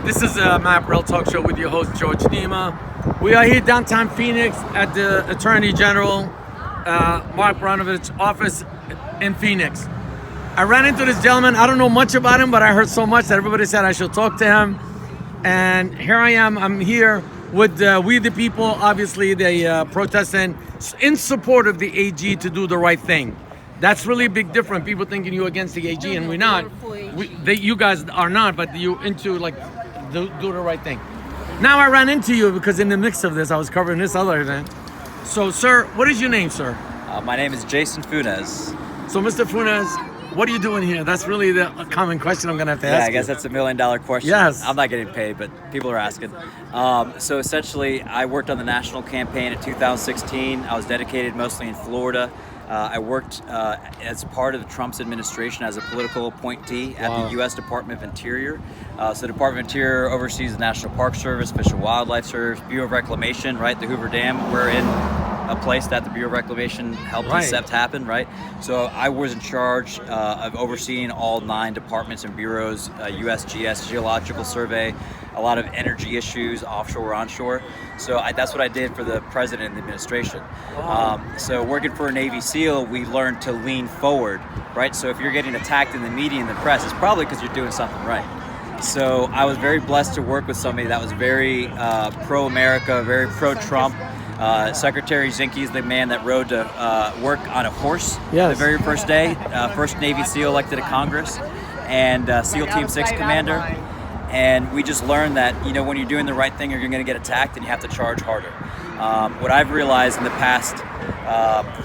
This is a MAAP Real Talk Show with your host, George Nemeh. We are here downtown Phoenix at the Attorney General Mark Brnovich office in Phoenix. I ran into this gentleman. I don't know much about him, but I heard so much that everybody said I should talk to him. And here I am. I'm here with We the People. Obviously, they protesting in support of the AG to do the right thing. That's really a big difference. People thinking you're against the AG, and we're not. You guys are not, but you into like do the right thing. Now I ran into you because in the mix of this, I was covering this other event. So, sir, what is your name, sir? My name is Jason Funes. So, Mr. Funes, what are you doing here? That's really the common question I'm going to have to ask. Yeah, I guess that's $1 million question. Yes. I'm not getting paid, but people are asking. So essentially, I worked on the national campaign in 2016. I was dedicated mostly in Florida. I worked as part of Trump's administration as a political appointee at the U.S. Department of Interior. So the Department of Interior oversees the National Park Service, Fish and Wildlife Service, Bureau of Reclamation, right? The Hoover Dam, we're in a place that the Bureau of Reclamation helped accept happen, right? So I was in charge of overseeing all 9 departments and bureaus, USGS, Geological Survey, a lot of energy issues, offshore, onshore. So that's what I did for the president and the administration. So working for a Navy SEAL, we learned to lean forward, right? So if you're getting attacked in the media and the press, it's probably because you're doing something right. So I was very blessed to work with somebody that was very pro-America, very pro-Trump. Secretary Zinke is the man that rode to work on a horse the very first day, first Navy SEAL elected to Congress, and SEAL Team 6 commander. And we just learned that, you know, when you're doing the right thing, you're going to get attacked and you have to charge harder. What I've realized in the past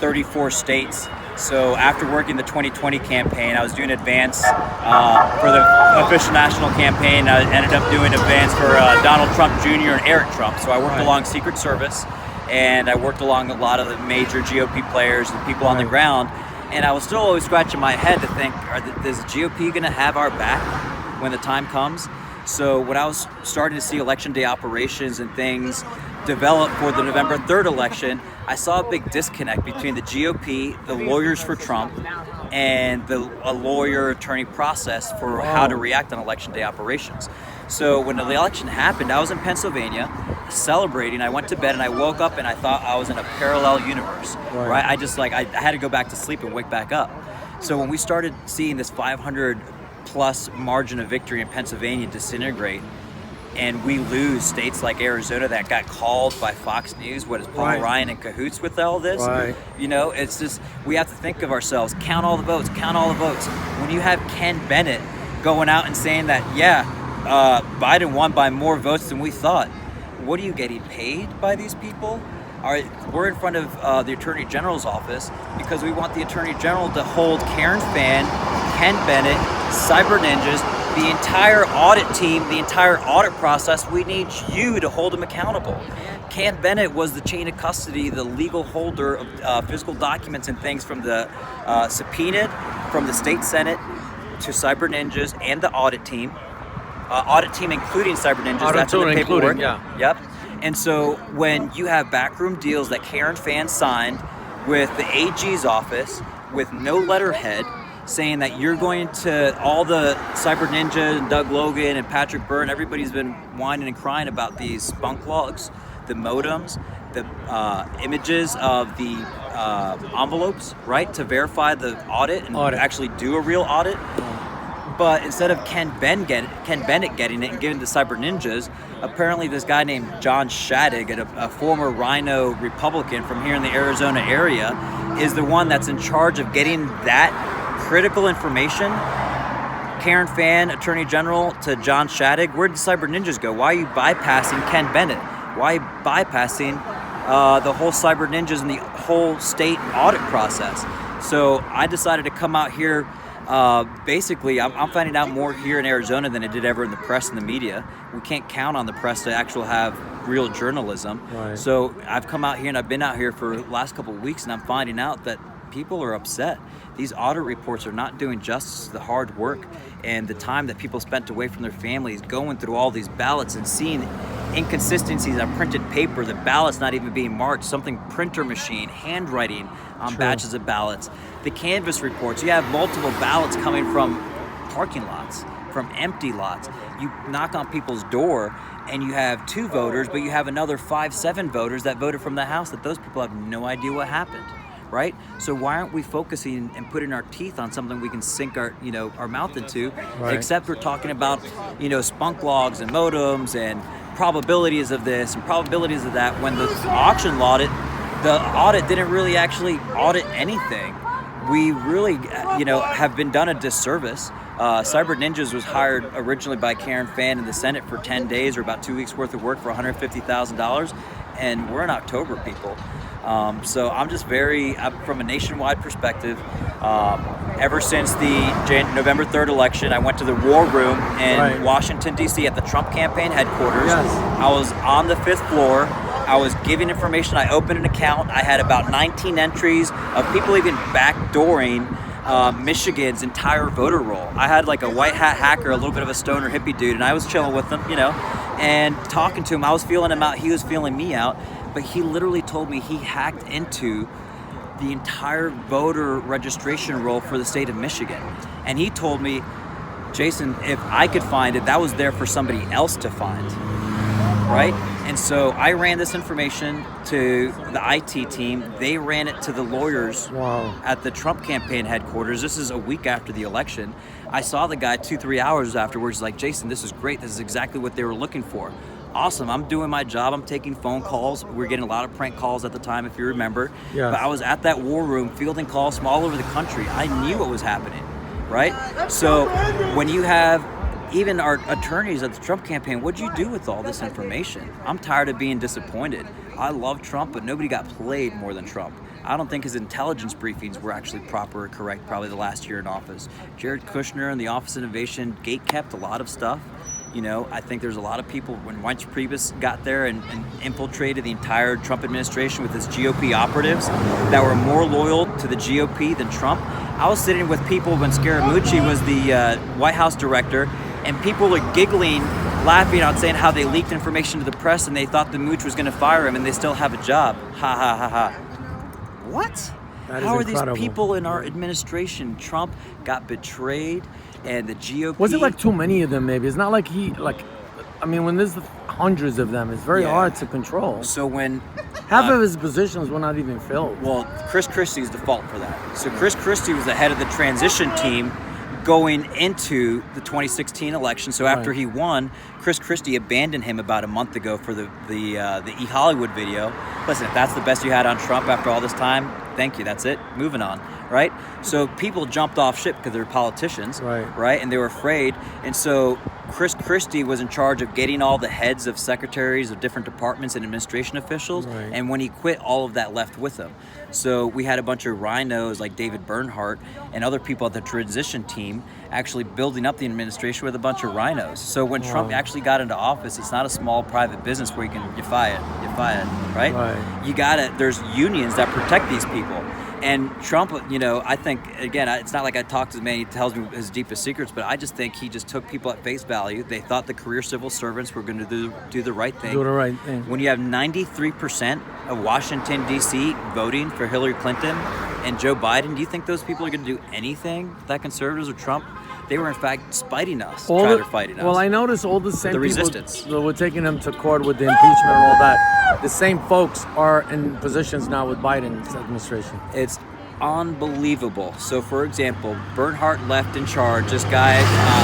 34 states, so after working the 2020 campaign, I was doing advance for the official national campaign. I ended up doing advance for Donald Trump Jr. and Eric Trump. So I worked along Secret Service, and I worked along a lot of the major GOP players and people on the ground. And I was still always scratching my head to think, is the GOP going to have our back when the time comes? So when I was starting to see election day operations and things develop for the November 3rd election, I saw a big disconnect between the GOP, the lawyers for Trump, and a lawyer-attorney process for how to react on election day operations. So when the election happened, I was in Pennsylvania celebrating. I went to bed and I woke up and I thought I was in a parallel universe, right? I had to go back to sleep and wake back up. So when we started seeing this 500+ margin of victory in Pennsylvania disintegrate, and we lose states like Arizona that got called by Fox News, what is Paul Ryan in cahoots with all this? You know, it's just, we have to think of ourselves, count all the votes, count all the votes. When you have Ken Bennett going out and saying that, Biden won by more votes than we thought, what are you getting paid by these people? We're in front of the Attorney General's office because we want the Attorney General to hold Karen Fann, Ken Bennett, Cyber Ninjas, the entire audit team, the entire audit process. We need you to hold them accountable. Ken Bennett was the chain of custody, the legal holder of physical documents and things from the subpoenaed from the state Senate to Cyber Ninjas and the audit team. Audit team including Cyber Ninjas, that's in the paperwork. Yep. And so when you have backroom deals that Karen Fann signed with the AG's office with no letterhead saying that you're going to, all the Cyber Ninja and Doug Logan and Patrick Byrne, everybody's been whining and crying about these spunk logs, the modems, the images of the envelopes, right, to verify the audit and actually do a real audit. But instead of Ken Bennett getting it and giving it to Cyber Ninjas, apparently this guy named John Shadegg, a former Rhino Republican from here in the Arizona area, is the one that's in charge of getting that critical information. Karen Fann, Attorney General, to John Shadegg. Where did Cyber Ninjas go? Why are you bypassing Ken Bennett? Why are you bypassing the whole Cyber Ninjas and the whole state audit process? So I decided to come out here. Basically, I'm finding out more here in Arizona than I did ever in the press and the media. We can't count on the press to actually have real journalism. So I've come out here and I've been out here for the last couple of weeks, and I'm finding out that people are upset. These audit reports are not doing justice to the hard work and the time that people spent away from their families going through all these ballots and seeing inconsistencies on printed paper, the ballots not even being marked, something printer machine, handwriting on batches of ballots. The canvas reports, you have multiple ballots coming from parking lots. from empty lots. You knock on people's door and you have 2 voters, but you have another 5, 7 voters that voted from the House that those people have no idea what happened, right? So why aren't we focusing and putting our teeth on something we can sink our mouth into, Right. except we're talking about, spunk logs and modems and probabilities of this and probabilities of that, when the audit didn't really actually audit anything. We really, have been done a disservice. Cyber Ninjas was hired originally by Karen Fann in the Senate for 10 days or about 2 weeks worth of work for $150,000, and we're in October, people. So I'm just from a nationwide perspective, ever since the November 3rd election, I went to the war room in Right. Washington, D.C. at the Trump campaign headquarters. Yes. I was on the 5th floor. I was giving information. I opened an account. I had about 19 entries of people even backdooring Michigan's entire voter roll. I had like a white hat hacker, a little bit of a stoner hippie dude, and I was chilling with him, and talking to him. I was feeling him out. He was feeling me out. But he literally told me he hacked into the entire voter registration roll for the state of Michigan. And he told me, Jason, if I could find it, that was there for somebody else to find, right? And so I ran this information to the IT team. They ran it to the lawyers Wow. at the Trump campaign headquarters. This is a week after the election. I saw the guy 2-3 hours afterwards, like, Jason, this is great. This is exactly what they were looking for. Awesome. I'm doing my job. I'm taking phone calls. We're getting a lot of prank calls at the time, if you remember. Yes. But I was at that war room fielding calls from all over the country. I knew what was happening, right? So when you have even our attorneys at the Trump campaign, what'd you do with all this information? I'm tired of being disappointed. I love Trump, but nobody got played more than Trump. I don't think his intelligence briefings were actually proper or correct probably the last year in office. Jared Kushner and the Office of Innovation gate-kept a lot of stuff. I think there's a lot of people, when Reince Priebus got there and infiltrated the entire Trump administration with his GOP operatives that were more loyal to the GOP than Trump. I was sitting with people when Scaramucci was the White House director, and people are giggling, laughing out, saying how they leaked information to the press and they thought the mooch was going to fire him and they still have a job. Ha ha ha ha. What? That is How are incredible. these people in our administration? Trump got betrayed, and the GOP. Was it like too many of them? Maybe it's not like when there's hundreds of them, it's very Yeah. hard to control. So when Half of his positions were not even filled. Well, Chris Christie is the fault for that. So Chris Christie was the head of the transition team going into the 2016 election. So after Right. he won, Chris Christie abandoned him about a month ago for the E-Hollywood video. Listen, if that's the best you had on Trump after all this time, thank you. That's it. Moving on, right? So people jumped off ship because they're politicians, right? And they were afraid. And so Chris Christie was in charge of getting all the heads of secretaries of different departments and administration officials. Right. And when he quit, all of that left with him. So we had a bunch of rhinos like David Bernhardt and other people at the transition team actually building up the administration with a bunch of rhinos. So when Trump actually got into office, it's not a small private business where you fire it, right? Right. There's unions that protect these people. And Trump, I think, again, it's not like I talk to the man, he tells me his deepest secrets, but I just think he just took people at face value. They thought the career civil servants were going to do the right thing. Do the right thing. When you have 93% of Washington, D.C. voting for Hillary Clinton and Joe Biden, do you think those people are going to do anything that conservatives or Trump? They were, in fact, fighting us, fighting us. Well, I noticed all the same The people resistance. that were taking them to court with the impeachment and all that. The same folks are in positions now with Biden's administration. It's unbelievable. So, for example, Bernhardt left in charge. This guy,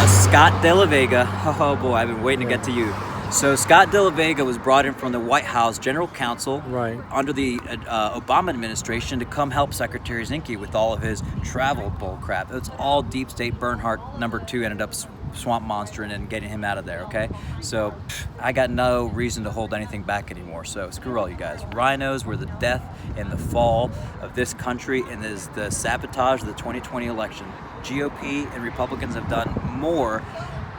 Scott De La Vega. Oh boy, I've been waiting to get to you. So Scott De La Vega was brought in from the White House General Counsel under the Obama administration to come help Secretary Zinke with all of his travel bull crap. It's all deep state. Bernhardt #2 ended up swamp monstering and getting him out of there, okay? So I got no reason to hold anything back anymore. So screw all you guys. Rhinos were the death and the fall of this country and is the sabotage of the 2020 election. GOP and Republicans have done more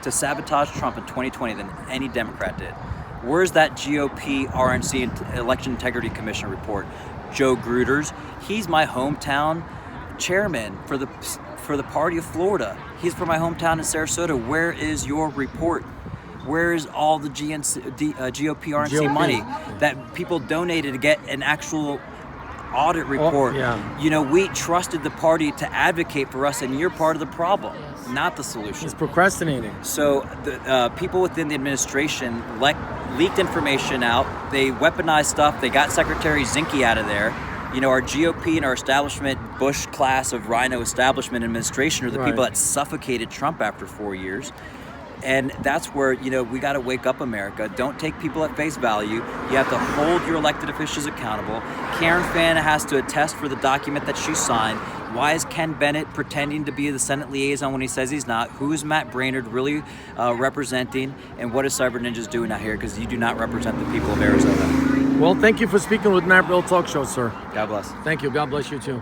to sabotage Trump in 2020 than any Democrat did. Where's that GOP RNC Election Integrity Commission report? Joe Gruters, he's my hometown chairman for the party of Florida. He's from my hometown in Sarasota. Where is your report? Where is all the GOP RNC money that people donated to get an actual audit report? We trusted the party to advocate for us, and you're part of the problem. not the solution. He's procrastinating. So the people within the administration leaked information out. They weaponized stuff. They got Secretary Zinke out of there. You know, our GOP and our establishment, Bush class of Rhino establishment administration are the people that suffocated Trump after 4 years. And that's where, you know, we got to wake up, America. Don't take people at face value. You have to hold your elected officials accountable. Karen Fann has to attest for the document that she signed. Why is Ken Bennett pretending to be the Senate liaison when he says he's not? Who is Matt Braynard really representing? And what is Cyber Ninjas doing out here? Because you do not represent the people of Arizona. Well, thank you for speaking with MAAP Real Talk Show, sir. God bless. Thank you. God bless you too.